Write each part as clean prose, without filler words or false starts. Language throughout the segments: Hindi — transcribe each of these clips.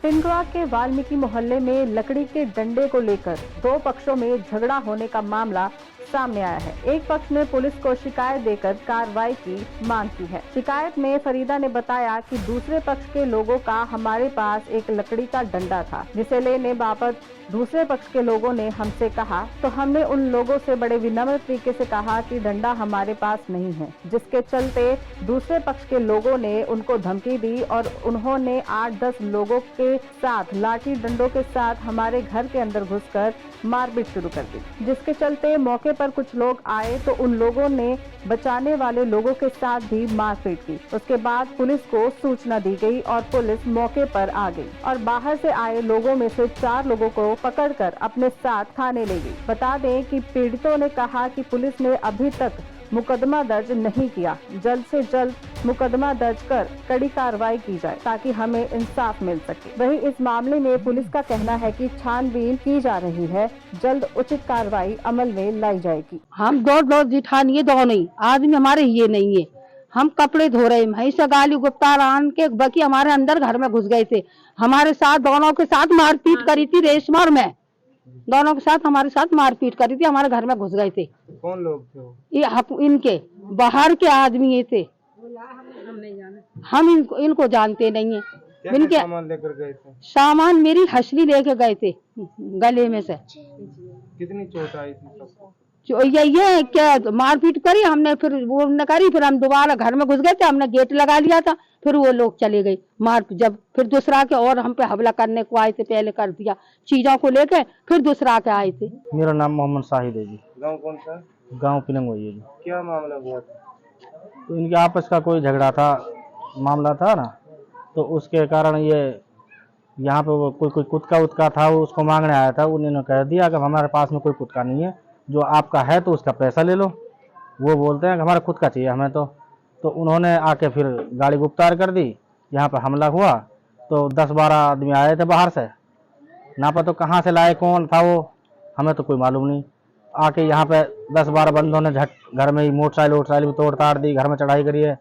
टिंडवा के वाल्मीकि मोहल्ले में लकड़ी के डंडे को लेकर दो पक्षों में झगड़ा होने का मामला सामने आया है। एक पक्ष ने पुलिस को शिकायत देकर कार्रवाई की मांग की है। शिकायत में फरीदा ने बताया कि दूसरे पक्ष के लोगों का हमारे पास एक लकड़ी का डंडा था, जिसे लेने बाबत दूसरे पक्ष के लोगों ने हमसे कहा, तो हमने उन लोगों से बड़े विनम्र तरीके से कहा कि डंडा हमारे पास नहीं है, जिसके चलते दूसरे पक्ष के लोगों ने उनको धमकी दी और उन्होंने 8-10 लोगों के साथ लाठी डंडों के साथ हमारे घर के अंदर घुसकर मारपीट शुरू कर दी, जिसके चलते मौके पर कुछ लोग आए तो उन लोगों ने बचाने वाले लोगों के साथ भी मारपीट की। उसके बाद पुलिस को सूचना दी गई और पुलिस मौके पर आ गई और बाहर से आए लोगों में से 4 लोगों को पकड़कर अपने साथ थाने ले गई। बता दें कि पीड़ितों ने कहा कि पुलिस ने अभी तक मुकदमा दर्ज नहीं किया, जल्द से जल्द मुकदमा दर्ज कर कड़ी कार्रवाई की जाए ताकि हमें इंसाफ मिल सके। वहीं इस मामले में पुलिस का कहना है कि छानबीन की जा रही है, जल्द उचित कार्रवाई अमल में लाई जाएगी। हम दो जिठानी दो नहीं, आदमी हमारे ये नहीं है। हम कपड़े धो रहे हैं, ऐसा गाली गुप्तार आन के बाकी हमारे अंदर घर में घुस गए थे। हमारे साथ दोनों के साथ मारपीट करी थी, रेशमार में दोनों के साथ हमारे साथ मारपीट करी थी, हमारे घर में घुस गए थे। कौन लोग थे? ये इनके बाहर के आदमी ये थे, हम इनको जानते नहीं है। इनके सामान लेकर गए थे? सामान मेरी हसली लेके गए थे गले में से। कितनी चोट आई थी सबको? ये क्या मारपीट करी हमने, फिर वो न करी, फिर हम दोबारा घर में घुस गए थे, हमने गेट लगा लिया था, फिर वो लोग चले गए मार। जब फिर दूसरा के और हम पे हमला करने को आए थे, पहले कर दिया चीजों को लेके, फिर दूसरा के आए थे। मेरा नाम मोहम्मद शाहिद है जी। गांव कौन सा? गांव पिलंगोई है जी। क्या मामला हुआ था? तो इनके आपस का कोई झगड़ा था, मामला था ना, तो उसके कारण ये यहाँ पे वो कोई कुत्ता उत्का था, वो उसको मांगने आया था। उन्होंने कह दिया कि हमारे पास में कोई कुत्ता नहीं है, जो आपका है तो उसका पैसा ले लो। वो बोलते हैं कि हमारा खुद का चाहिए हमें तो उन्होंने आके फिर गाड़ी गुप्तार कर दी। यहाँ पर हमला हुआ तो 10-12 आदमी आए थे बाहर से, ना पता तो कहाँ से लाए, कौन था वो, हमें तो कोई मालूम नहीं। आके यहाँ पे 10-12 बंदों ने झट घर में ही मोटरसाइकिल भी तोड़ ताड़ दी, घर में चढ़ाई करी है।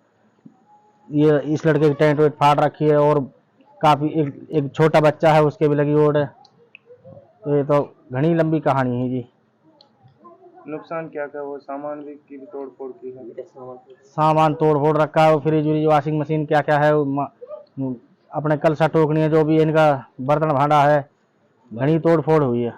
ये इस लड़के की टेंट वेंट फाड़ रखी है और काफ़ी एक छोटा बच्चा है, उसके भी लगी ओट है। तो ये तो घनी लंबी कहानी है जी। नुकसान क्या क्या? वो सामान भी की भी तोड़ फोड़ की है? सामान तोड़ फोड़ रखा है, फ्रिज व्रिज वाशिंग मशीन क्या क्या है, अपने कलसा टोकनी है, जो भी इनका बर्तन भांडा है, घनी तोड़ फोड़ हुई है।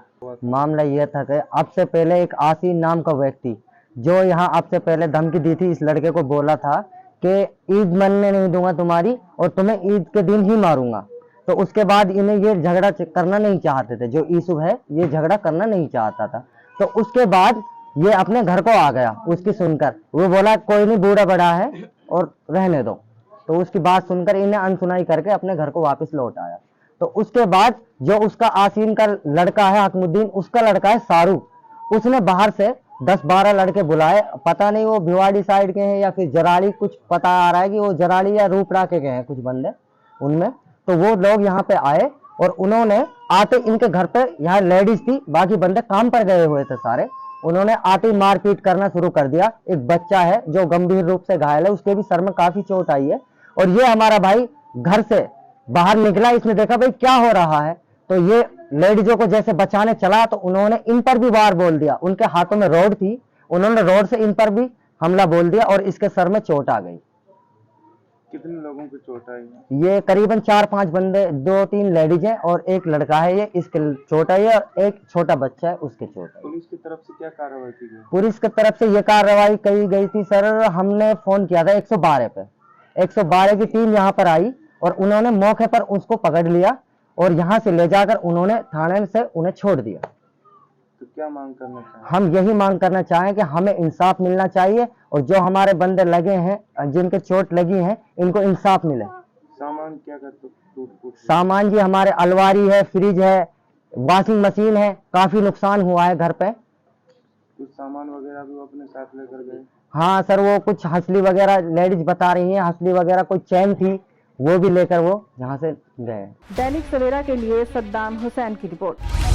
मामला यह था कि आपसे पहले एक आसीन नाम का व्यक्ति जो यहाँ आपसे पहले धमकी दी थी, इस लड़के को बोला था कि ईद मनने नहीं दूंगा तुम्हारी और तुम्हें ईद के दिन ही मारूंगा। तो उसके बाद इन्हें ये झगड़ा करना नहीं चाहते थे, जो यूसुफ है ये झगड़ा करना नहीं चाहता था। तो उसके बाद ये अपने घर को आ गया, उसकी सुनकर वो बोला कोई नहीं, बूढ़ा बड़ा है और रहने दो। तो उसकी बात सुनकर इन्हें अनसुनाई करके अपने घर को वापस लौट आया। तो उसके बाद जो उसका आसीन का लड़का है हकमुद्दीन, उसका लड़का है शाहरुख, उसने बाहर से 10-12 लड़के बुलाए। पता नहीं वो भिवाड़ी साइड के हैं या फिर जराड़ी, कुछ पता आ रहा है कि वो जराड़ी या रूपड़ा के हैं कुछ बंदे उनमें। तो वो लोग यहाँ पे आए और उन्होंने आते इनके घर पे, यहाँ लेडीज थी, बाकी बंदे काम पर गए हुए थे सारे, उन्होंने आते ही मारपीट करना शुरू कर दिया। एक बच्चा है जो गंभीर रूप से घायल है, उसके भी सर में काफी चोट आई है। और ये हमारा भाई घर से बाहर निकला, इसने देखा भाई क्या हो रहा है, तो ये लेडीजों को जैसे बचाने चला तो उन्होंने इन पर भी वार बोल दिया। उनके हाथों में रॉड थी, उन्होंने रॉड से इन पर भी हमला बोल दिया और इसके सर में चोट आ गई। कितने लोगों की चोट आई है? ये करीबन 4-5 बंदे, 2-3 लेडीज हैं और एक लड़का है, ये इसके चोट आई है और एक छोटा बच्चा है उसके चोट आई। पुलिस की तरफ से क्या कार्रवाई की गई? पुलिस की तरफ से ये कार्रवाई की गई थी सर, हमने फोन किया था 112 पे, 112 की टीम यहाँ पर आई और उन्होंने मौके पर उसको पकड़ लिया और यहाँ से ले जाकर उन्होंने थाने से उन्हें छोड़ दिया। तो क्या मांग करना चाहिए? हम यही मांग करना चाहें कि हमें इंसाफ मिलना चाहिए और जो हमारे बंदे लगे हैं, जिनके चोट लगी है, इनको इंसाफ मिले। सामान क्या कर टूट फूट? सामान जी हमारे अलमारी है, फ्रिज है, वॉशिंग मशीन है, काफी नुकसान हुआ है घर पे। कुछ सामान वगैरह भी वो अपने साथ लेकर गए? हाँ सर, वो कुछ हंसली वगैरह लेडीज बता रही हैं, हंसली वगैरह कोई चैन थी, वो भी लेकर वो यहाँ से गए। दैनिक सवेरा के लिए सद्दाम हुसैन की रिपोर्ट।